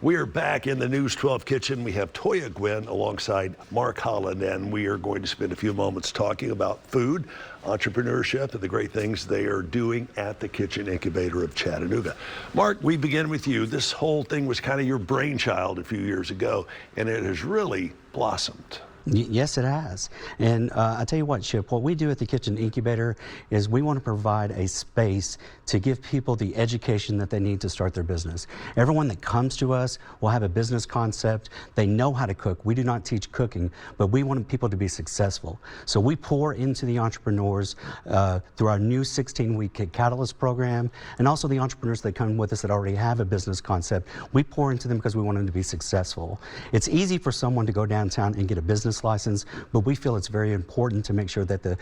We are back in the News 12 kitchen. We have Toya Gwynn alongside Mark Holland, and we are going to spend a few moments talking about food, entrepreneurship, and the great things they are doing at the Kitchen Incubator of Chattanooga. Mark, we begin with you. This whole thing was kind of your brainchild a few years ago, and it has really blossomed. Yes, it has. And I tell you what, Chip, what we do at the Kitchen Incubator is we want to provide a space to give people the education that they need to start their business. Everyone that comes to us will have a business concept. They know how to cook. We do not teach cooking, but we want people to be successful. So we pour into the entrepreneurs through our new 16-week Catalyst program, and also the entrepreneurs that come with us that already have a business concept. We pour into them because we want them to be successful. It's easy for someone to go downtown and get a business license, but we feel it's very important to make sure that the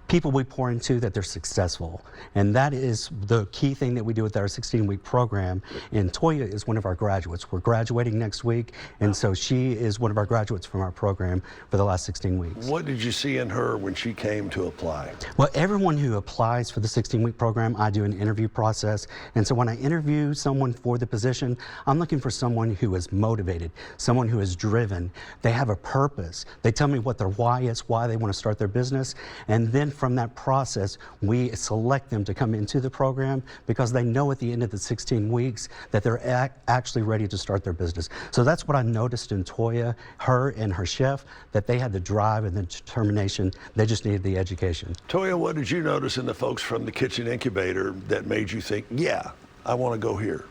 people we pour into, that they're successful. And that is the key thing that we do with our 16-week program. And Toya is one of our graduates. We're graduating next week, and so she is one of our graduates from our program for the last 16 weeks. What did you see in her when she came to apply? Well, everyone who applies for the 16-week program, I do an interview process. And so when I interview someone for the position, I'm looking for someone who is motivated, someone who is driven. They have a purpose. They tell me what their why is, why they want to start their business, and then from that process, we select them to come into the program because they know at the end of the 16 weeks that they're actually ready to start their business. So that's what I noticed in Toya, her and her chef, that they had the drive and the determination. They just needed the education. Toya, what did you notice in the folks from the Kitchen Incubator that made you think, yeah, I want to go here?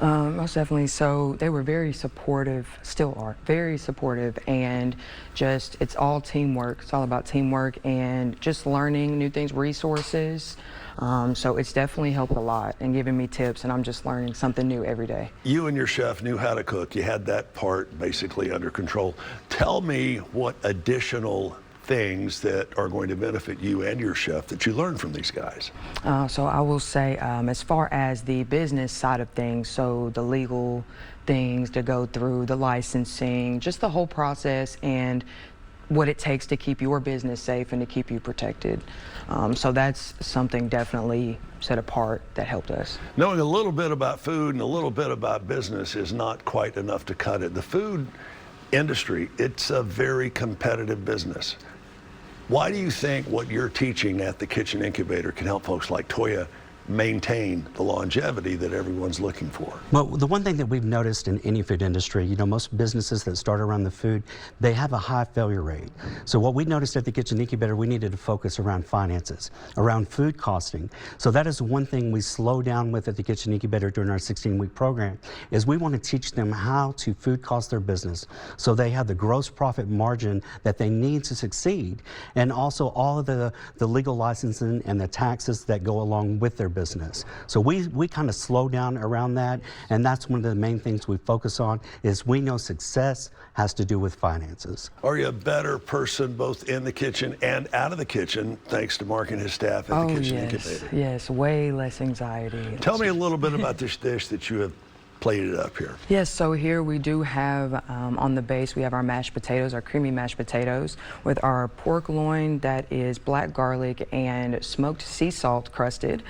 Most definitely. So they were very supportive, still are, very supportive, and just, it's all teamwork. It's all about teamwork and just learning new things, resources. So it's definitely helped a lot and giving me tips, and I'm just learning something new every day. You and your chef knew how to cook. You had that part basically under control. Tell me what additional things that are going to benefit you and your chef that you learned from these guys. So I will say, as far as the business side of things, so the legal things to go through, the licensing, just the whole process and what it takes to keep your business safe and to keep you protected. So that's something definitely set apart that helped us. Knowing a little bit about food and a little bit about business is not quite enough to cut it. The food industry, it's a very competitive business. Why do you think what you're teaching at the Kitchen Incubator can help folks like Toya maintain the longevity that everyone's looking for? Well, the one thing that we've noticed in any food industry, you know, most businesses that start around the food, they have a high failure rate. So what we noticed at the Kitchen Incubator, we needed to focus around finances, around food costing. So that is one thing we slow down with at the Kitchen Incubator during our 16-week program, is we want to teach them how to food cost their business so they have the gross profit margin that they need to succeed, and also all of the legal licensing and the taxes that go along with their business. So we kind of slow down around that, and that's one of the main things we focus on, is we know success has to do with finances. Are you a better person both in the kitchen and out of the kitchen thanks to Mark and his staff at the Kitchen Incubator? Yes, way less anxiety. Tell me a little bit about this dish that you have plated up here. Yes, so here we do have on the base, we have our mashed potatoes, our creamy mashed potatoes with our pork loin that is black garlic and smoked sea salt crusted.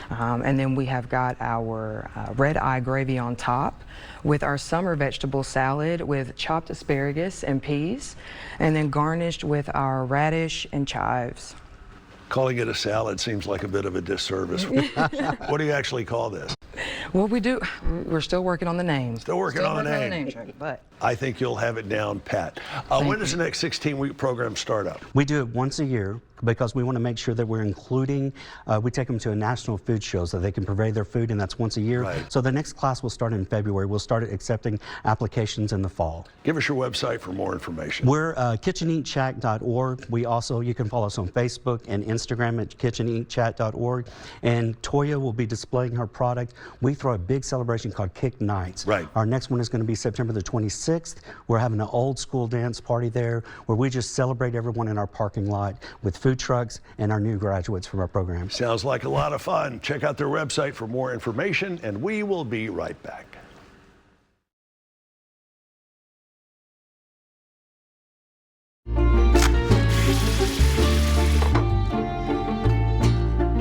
Wow. And then we have got our red eye gravy on top with our summer vegetable salad with chopped asparagus and peas, and then garnished with our radish and chives. Calling it a salad seems like a bit of a disservice. What do you actually call this? Well, we're still working on the names. Still working on the name. But I think you'll have it down pat. When does the next 16-week program start up? We do it once a year because we want to make sure that we're including, we take them to a national food show so they can purvey their food, and that's once a year. Right. So the next class will start in February. We'll start accepting applications in the fall. Give us your website for more information. We're kitcheneatchat.org. We also, you can follow us on Facebook and Instagram at kitcheneatchat.org. And Toya will be displaying her product. We throw a big celebration called Kick Nights. Right. Our next one is going to be September the 26th. We're having an old school dance party there where we just celebrate everyone in our parking lot with food trucks and our new graduates from our program. Sounds like a lot of fun. Check out their website for more information, and we will be right back.